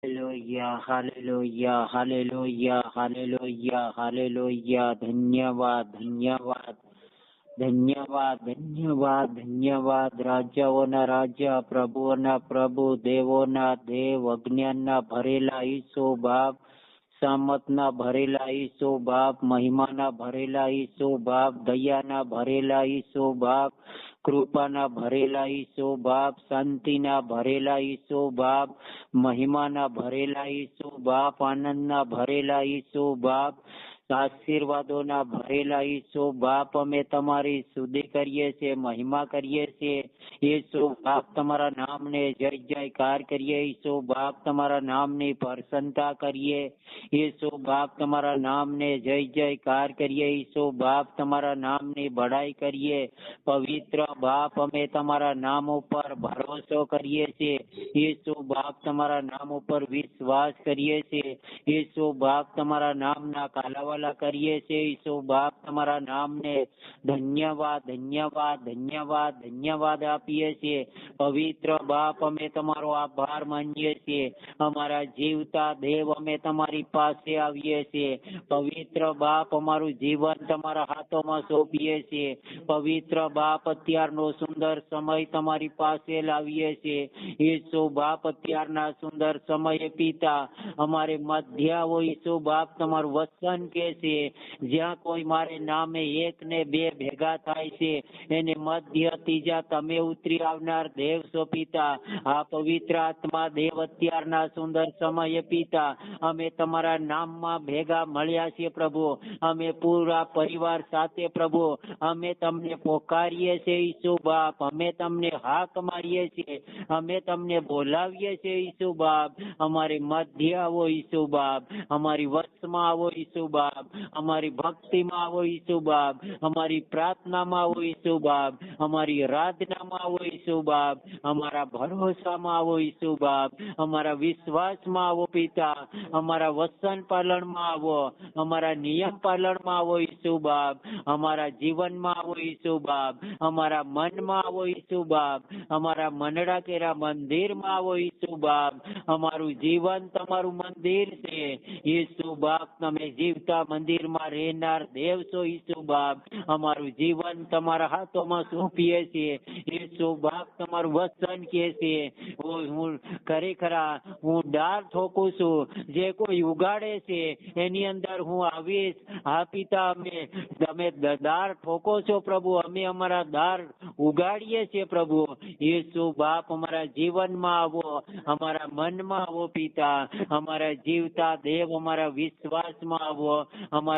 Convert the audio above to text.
Hallelujah, hallelujah, hallelujah, hallelujah, hallelujah. धन्यवाद, धन्यवाद, ધન્યવાદ, ધન્યવાદ, ધન્યવાદ। રાજાઓના રાજા, પ્રભુઓના પ્રભુ, દેવોના દેવ, અજ્ઞાનના ભરેલા ઈસુ બાપ, સામતના ભરેલા ઈસુ બાપ, મહિમાના ભરેલા ઈસુ બાપ, દયાના ભરેલા ઈસુ બાપ, કૃપાના ભરેલા ઈસુ બાપ, શાંતિના ભરેલા ઈસુ બાપ, મહિમાના ભરેલા ઈસુ બાપ, આનંદના ભરેલા ઈસુ બાપ, આશીર્વાદોના ભરેલા ઈસુ બાપ, અમે તમારી સ્તુતિ કરીએ છીએ, મહિમા કરીએ છીએ ઈસુ બાપ। તમારા નામને જય જયકાર કરીએ ઈસુ બાપ, તમારા નામની પ્રસન્નતા કરીએ ઈસુ બાપ, તમારા નામને જય જયકાર કરીએ ઈસુ બાપ, તમારા નામની બડાઈ કરીએ પવિત્ર બાપ। અમે તમારા નામ ઉપર ભરોસો કરીએ છીએ ઈસુ બાપ, તમારા નામ ઉપર વિશ્વાસ કરીએ છીએ ઈસુ બાપ, તમારા નામના કાલાવાલા કરીએ છીએ ઈસુ બાપ, તમારા નામને ધન્યવાદ, ધન્યવાદ, ધન્યવાદ, ધન્યવાદ આપીએ છીએ પવિત્ર બાપ। અમે તમારો આભાર માનીએ છીએ, અમારા જીવતા દેવ, અમે તમારી પાસે આવીએ છીએ પવિત્ર બાપ। અમારું જીવન તમારા હાથોમાં સોંપીએ છીએ પવિત્ર બાપ। અત્યારનો સુંદર સમય તમારી પાસે લાવીએ છીએ ઈસુ બાપ। અત્યારના સુંદર સમયે પિતા અમારે મધ્ય આવો ઈસુ બાપ, તમારું વચન કે છે જ્યાં કોઈ મારે નામે એક ને બે ભેગા થાય છે એને મધ્ય ત્રીજા તમે ઉતરી આવનાર દેવ છો પિતા। આ પવિત્ર આત્મા દેવ, અત્યારના સુંદર સમયે પિતા અમે તમારા નામમાં ભેગા મળ્યા છીએ પ્રભુ। અમે પૂરા પરિવાર સાથે પ્રભુ અમે તમને પોકારીએ છીએ ઈસુ બાપ, અમે તમને હાક મારીએ છીએ, અમે તમને બોલાવીએ છીએ ઈસુ બાપ। અમારી મધ્ય આવો ઈસુ બાપ, અમારી વચમાં આવો ઈસુ બાપ, અમારી ભક્તિમાં આવો ઈસુ બાપ, અમારી પ્રાર્થનામાં આવો ઈસુ બાપ, અમારી આરાધનામાં આવો ઈસુ બાપ, અમારા ભરોસામાં આવો ઈસુ બાપ, અમારા વિશ્વાસમાં આવો પિતા, અમારા વચન પાલનમાં આવો, અમારા નિયમ પાલનમાં આવો ઈસુ બાપ, અમારા જીવનમાં આવો ઈસુ બાપ, અમારા મનમાં આવો ઈસુ બાપ, અમારા મનડા કેરા મંદિરમાં આવો ઈસુ બાપ। અમારું જીવન તમારું મંદિર છે ઈસુ બાપ, તમે જીવતા મંદિરમાં રહેનાર દેવ છો ઈસુ બાપ। અમારું જીવન તમારા હાથોમાં સોંપીએ છીએ ઈસુ બાપ। તમારું વચન કહે છે હું ખરેખર હું ડાળ ઠોકું છું, જે કોઈ ઉગાડે છે એની અંદર હું આવીશ। હા પિતા, તમે દાળ ઠોકો છો પ્રભુ, અમે અમારા દાળ ઉગાડીએ છીએ પ્રભુ ઈસુ બાપ। અમારા જીવનમાં આવો, અમારા મનમાં આવો પિતા, અમારા જીવતા દેવ, અમારા વિશ્વાસમાં આવો, અમારા